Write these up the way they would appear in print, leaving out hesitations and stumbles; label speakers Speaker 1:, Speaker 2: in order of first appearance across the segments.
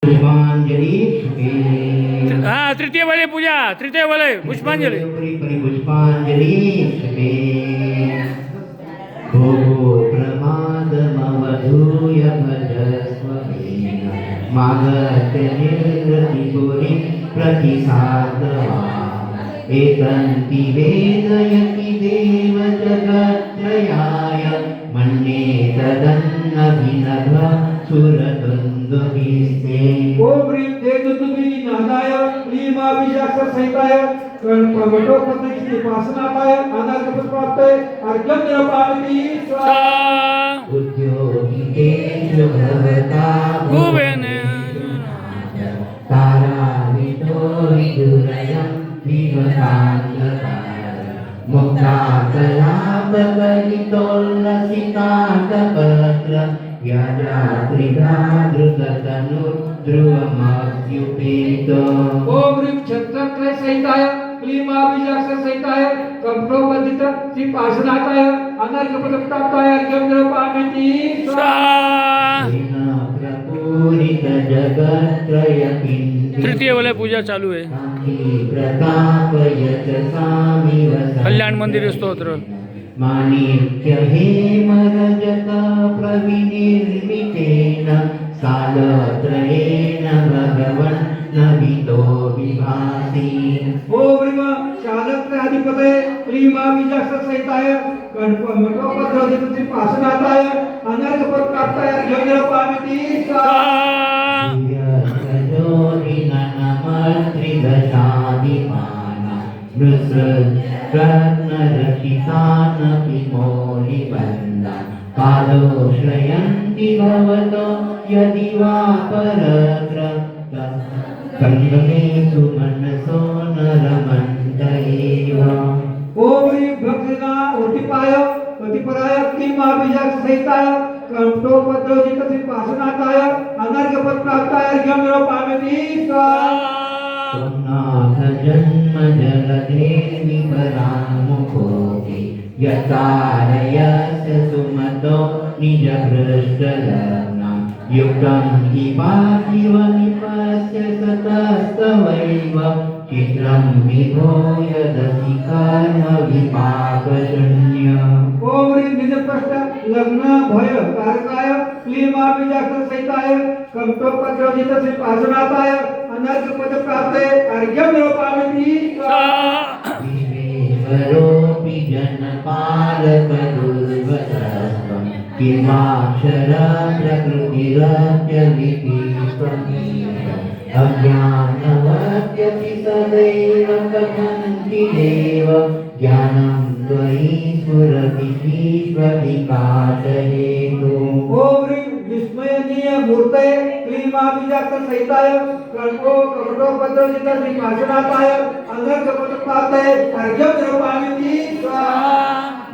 Speaker 1: पुष्पांजलि
Speaker 2: हाँ तृतीय वाले पूजा तृतीय वाले पुष्पांजलि
Speaker 1: पुष्पांजलि भोगो प्रमादमवधूय भजस्वमेन मागत्य निर्गतिपुरी प्रतिसादवा एतन्ति वेदयति देव जगत्त्रयाय मन्ये तदन्नभिनभ सुरतुन्दुभिस्ते
Speaker 3: ओम ह्रीं तेजोतुमी नादाय ह्रीं अभिषाक्सहिताय कमटो पतंगी उपासनाय अनागतप्राप्तये अर्घ्यं निरपामि स्वाहा
Speaker 1: उद्योगितेषु भवता
Speaker 2: भुवन
Speaker 1: तारावितो विदुरयं विवकान्तकार मुक्ताकलापकलितोल्लसिताकपत्र यजात्रिधा धृततनुर्ध्रुवमभ्युपेतो
Speaker 3: ओम ह्रीं छत्रत्रय सहिताय ह्रीं अभिषाक्सहिताय कमटोपदित श्री पाशनाथाय अनागतप्राप्ताय अर्घ्यं निरपामि स्वाहा
Speaker 1: प्रपूरित जगत्त्रयकिञ्चित्
Speaker 2: तृतीय वाला पूजा चालू है
Speaker 1: प्रतापयत सामिव
Speaker 2: कल्याण मंदिर स्तोत्र
Speaker 1: माणिक्य हेमरजत प्रविनिर्मितेन सालत्रयेण भगवन् नवितो विभाति
Speaker 3: ओम ह्रीं शालग्राधिपतये ह्रीं अभिषाक्सहिताय कमटोपदित श्री पाशनाथाय अनागतप्राप्ताय अर्घ्यं निरपामि स्वाहा
Speaker 1: रत्नरचितानपि मौलिबन्धा पादोश्रयन्ति भवतो यदि वा परद्रक्त कण्डलेषु मनसो न रमन्त एव
Speaker 3: ओम ह्रीं भक्तिना उतिपाय पतिपराय ह्रीं अभिषाक्सहिताय कमटोपदित श्री पाशनाथाय अनागतप्राप्ताय अर्घ्यं निरपामि स्वाहा
Speaker 1: नाथ जन्म जलदेवी परामुखोऽपि यतारयस्य सुमतो निजभृष्टलग्नं युक्तं हि पार्थिवनिपस्य सतस्तवैव चित्रं विभो यदसि कर्म विपाकशून्यम्
Speaker 3: ओम ह्रीं निजपष्ट लग्न भय कारकाय ह्रीं अभिषाक्सहिताय कमटोपदित श्री पाशनाथाय अनागतप्राप्तये अर्घ्यं निरपामि स्वाहा
Speaker 1: विश्वेश्वरोऽपि जनपालकदुर्गतस्त्वं किमाक्षरप्रकृतिरत्यविधिस्त्वमीश अज्ञानवत्यपि सदैव कथन्ति देव ज्ञानं त्वयि स्फुरति विश्वविकासहेतु
Speaker 3: ओम ह्रीं विस्मयनीय मूर्तये ह्रीं अभिषाक्सहिताय कमटोपदित श्री पाशनाथाय अनागतप्राप्तये अर्घ्यं निरपामि स्वाहा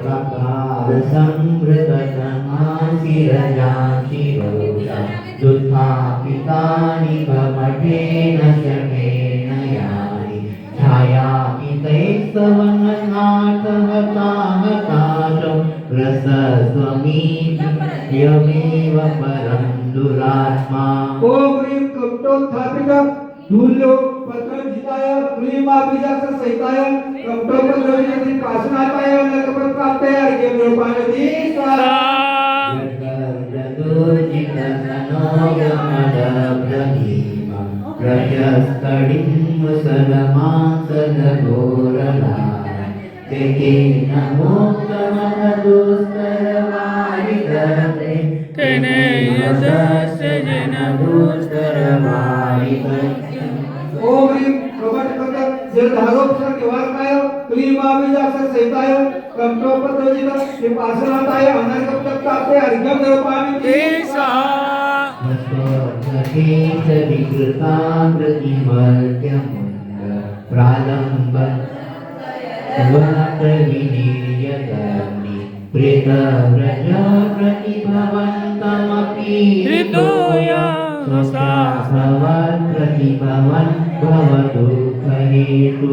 Speaker 1: प्रकारसंवृततमाशिरजाशिरोषा दुःखापितानि कमठेन शकेन यानि छायापितैस्तवननाथहताहताशो रसस्वमीयमेव परं दुरात्मा
Speaker 3: ओम ह्रीं कमटोत्थापित धूल्यो पत्रजिताय ह्रीं अभिषाक्सहिताय कमटोपदित श्री पाशनाथाय अनागतप्राप्तये अर्घ्यं निरपामि स्वाहा
Speaker 1: रजस्तडिं मुसलमासदघोरलाय तेकेन मोक्षमहदुस्तरवारितते
Speaker 2: तेनेयस्य
Speaker 1: जनदुस्तरवारितते
Speaker 3: ओम ह्रीं कमटपद जलधारोपसर निवारकाय ह्रीं अभिषाक्सहिताय कमटोपदित श्री पाशनाथाय अनागतप्राप्तये अर्घ्यं निरपामि
Speaker 1: विकृताकृतिमर्त्यमुण्ड प्रालम्ब वक्रविनिर्यगर्णि प्रेतव्रज प्रतिभवन्तमपि
Speaker 2: हृदोया
Speaker 1: स्वसाभवत् प्रतिभवन् भवदुःखहेतु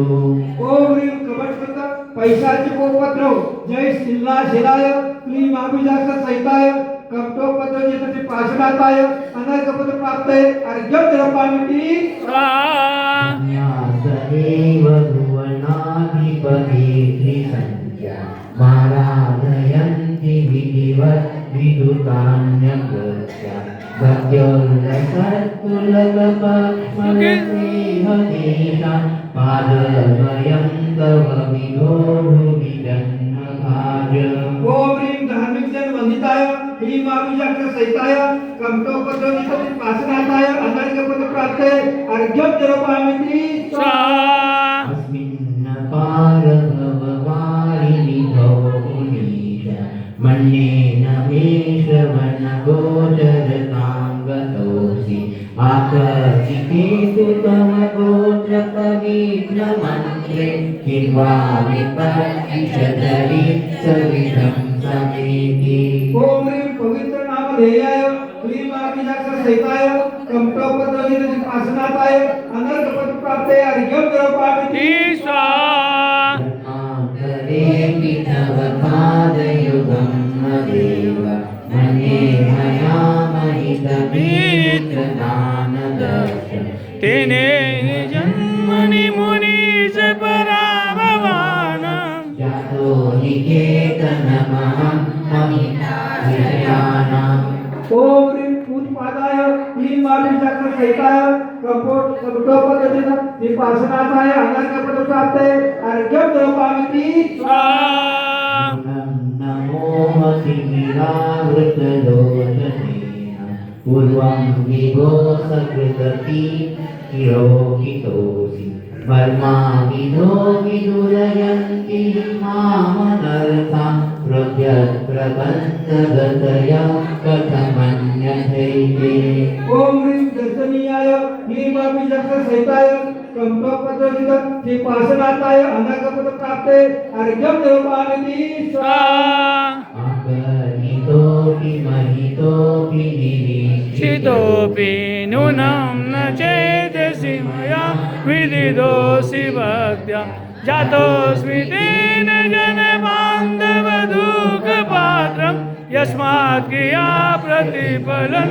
Speaker 3: ओम ह्रीं कमटपद पैशाची उपद्रव जय शिला शिलाय ह्रीं अभिषाक्सहिताय कप्टोपद्रजित पाशनाथाय अनर्कपद प्राप्तये अर्घ्यं द्रव्यामिति
Speaker 2: स्वाहा
Speaker 1: न्यासदेव भुवनाधिपते त्रिसंख्या माराधयन्ति विधिवत् विदुतान्यकृत्या भक्त्योल्लसत्कुलकपक्ष्मलस्नेहदेशा पादद्वयं तव विदोढुविजन्मभाज
Speaker 3: ओम ह्रीं धार्मिक जन वंदिताय ह्रीं अभिजात सहिताय कप्टोपद्रजित पाशनाथाय अनर्कपद प्राप्तये अर्घ्यं द्रव्यामिति
Speaker 2: स्वाहा
Speaker 1: अस्मिन् पारभववारिणिभो मुनीश मन्येन मे श्रवणगोचरताङ्गतोऽसि आकर्षितेषु तव गोत्रपवित्रमन्त्रे किं वा विपत्तिशतरि सविधं समेति
Speaker 3: ओम ह्रीं पवित्र नाम ध्येयाय ह्रीं अभिजात सहिताय कप्टोपद्रजित पाशनाथाय अनर्कपद प्राप्तये अर्घ्यं द्रव्यामिति
Speaker 2: स्वाहा
Speaker 1: जन्मान्तरेऽपि तव पादयुगं मदेव मन्ये मया महितमेतदानदर्शनं
Speaker 2: तेने जन्मनि मुनीश पराभवानं
Speaker 1: जातो निकेतनमहं महिताभिषयाणाम्
Speaker 3: ओम ह्रीं पूजपादाय ह्रीं अभिजात सहिताय कप्टोपद्रजित पाशनाथाय अनर्कपद प्राप्तये अर्घ्यं द्रव्यामिति
Speaker 2: स्वाहा
Speaker 1: नमोऽसि गिरावृतलोचनेन पूर्वं विभो सकृतति तिरोहितोऽसि वर्माविदो विदुरयन्ति मामनर्था प्रभ्यत्प्रबन्धगतया कथमन्यथैते
Speaker 3: ओम ह्रीं दर्शनीयाय ह्रीं अभिजात सहिताय कप्टोपद्रजित पाशनाथाय अनर्कपद प्राप्तये अर्घ्यं द्रव्यामिति
Speaker 2: स्वाहा
Speaker 1: आगनितोऽपि महितोऽपि
Speaker 2: चितोऽपि नूनं न चेतसि मया विदितोऽसि भक्त्या जातोऽस्मि तेन जनबान्धवदुःखपात्रं यस्मात् क्रिया प्रतिफलं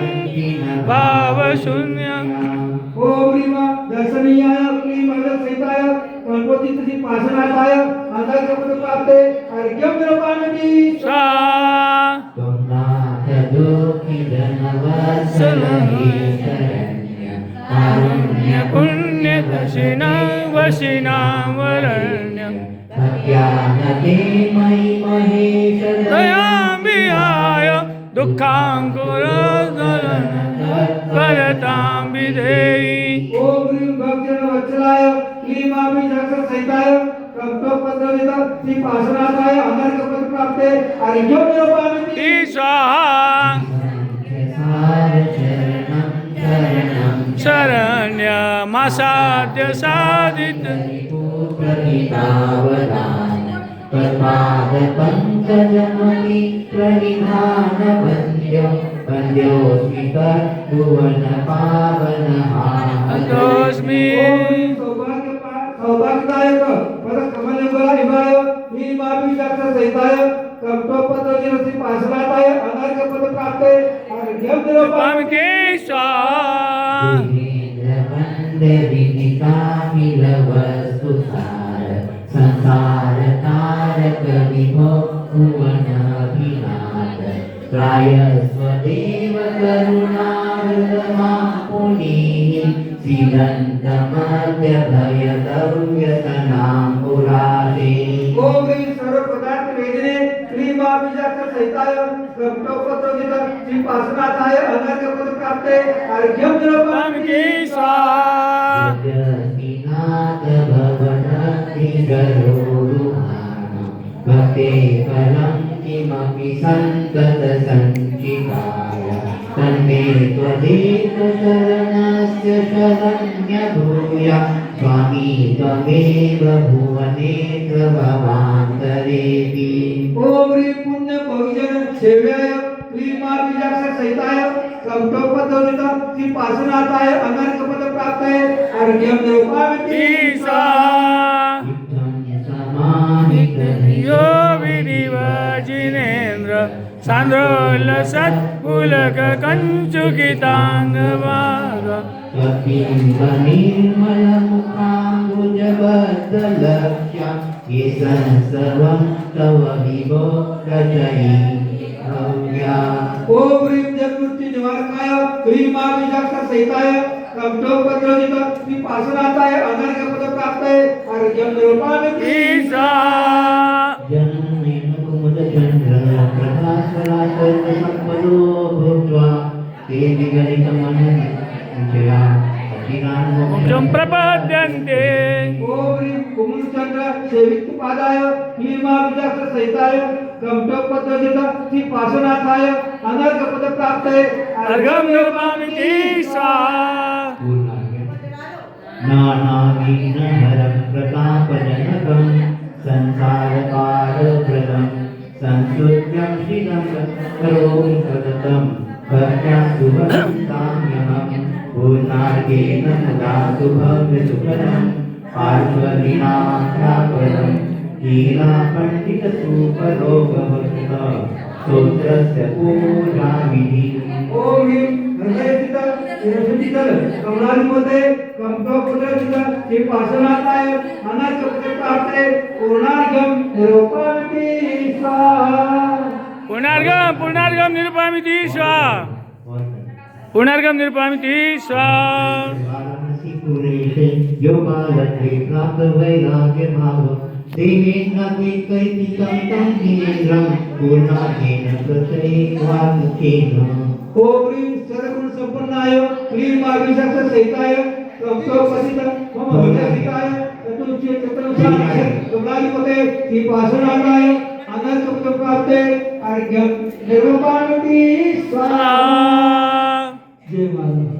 Speaker 2: भावशून्यम्
Speaker 3: ओम ह्रीं दर्शनीयाय ह्रीं अभिजात सहिताय कप्टोपद्रजित पाशनाथाय अनर्कपद प्राप्तये अर्घ्यं द्रव्यामिति
Speaker 2: स्वाहा कारुण्य पुण्य दशिना वशिना वरण्य दयाम्बिहाय दुःखाङ्कुरधरण करतां विधेहि
Speaker 3: ओम ह्रीं भक्तजनवत्सलाय ह्रीं अभिजात सहिताय कप्टोपद्रजित पाशनाथाय अनर्कपद प्राप्तये अर्घ्यं द्रव्यामिति
Speaker 2: स्वाहा शरण्यमासाद्य साधित
Speaker 1: पंकजमपि प्रणिधानवन्द्यो वन्द्योऽस्मि तद्भुवन पावनहा
Speaker 2: अतोऽस्मि
Speaker 3: सौभाग्यदायक पद कमलबला हिमाय ह्रीं अभिजात सहिताय कप्टोपद्रजित पाशनाथाय अनर्कपद प्राप्तये अर्घ्यं द्रव्यामिति
Speaker 2: स्वाहा
Speaker 1: संसार तारक विभो भुवनाभिनाथ त्रायस्वदेव करुणावृतमा पुनीः श्रीदन्तमध्यभयदव्यसनां पुराणे
Speaker 3: ओम ह्रीं सर्वपदार्थ वेदिने ह्रीं अभिजात सहिताय कप्टोपद्रजित पाशनाथाय अनर्कपद प्राप्तये अर्घ्यं द्रव्यामिति
Speaker 2: स्वाहा
Speaker 1: भक्ते फलं किमपि सन्ततसञ्चिताय तन्मे त्वदेव शरणस्य शरण्यभूय स्वामी त्वमेव भुवनेत्र भवान्तरेऽपि
Speaker 3: ओम ह्रीं पुण्य भविजन सेव्याय ह्रीं अभिजात सहिताय कप्टोपद्रजित पाशनाथाय अनर्कपद प्राप्तये अर्घ्यं द्रव्यामिति
Speaker 2: यो विधिवजिनेन्द्र सांद्रल सत पुलक कंचुकितांग वागा
Speaker 1: निर्मलमुखाम्बुजबद्धलक्ष्या येसन सर्वं तव विभो रचयितव्या
Speaker 3: ओम ह्रीं जगन्मुक्ति निवारकाय ह्रीं मां बीजाक्षर सहिताय कमठोपद्रवित विपासनाताय अनर्घ्यपद प्राप्तये अर्घ्यं निरूपयामि
Speaker 2: ईसा
Speaker 1: जन्मेन कुमुदचन्द्र प्रभास्वरासर्वसम्पदो भूत्वा ते विगलितमनोजया
Speaker 2: मोक्षं प्रपद्यन्ते
Speaker 3: ओम ह्रीं कुमुदचन्द्र सेवित पादाय ह्रीं मां बीजाक्षर सहिताय कमठोपद्रवित विपासनाताय अनर्घ्यपद प्राप्तये
Speaker 2: अर्घं निर्मामि ईसा
Speaker 1: नानावीनहरं प्रतापजनकं संसारकारप्रदं संस्तुत्यं शिरं करोमि सततं भक्त्यासुभं काम्यहं पूर्णार्गेण ददातु भव्यसुखदं पार्श्वदीनां लीलापण्डितसूपरोगवस्तुत स्तोत्रस्य पूजाविधिः
Speaker 3: ओम ह्रीं हृदयस्थित शिरस्थित कमलाधिपते कमठोपद्रवित विपासनाताय अनर्घ्यपद प्राप्तये पूर्णार्घ्यं निरूपयामि स्वाहा
Speaker 2: पुनर्गम निरूपयामि स्वाहा पुनर्गम निरूपयामि स्वाहा
Speaker 1: वाराणसीपुरेशे योगालत्रे प्राप्त वैराग्यभाव देवेन्द्रद्वैतैतिकं तं दिनेन्द्रं पूर्णार्घेण प्रचयेवामुखेन
Speaker 3: ओम ह्रीं सर्वगुण संपन्नाय ह्रीं मां बीजाक्षर सहिताय कमठोपद्रवित मम हृदयस्थिताय चतुर्चे चतुर्साक्षर कमलाधिपते विपासनाताय अनर्घ्यपद प्राप्तये अर्घ्यं निरूपयामि स्वाहा जय माता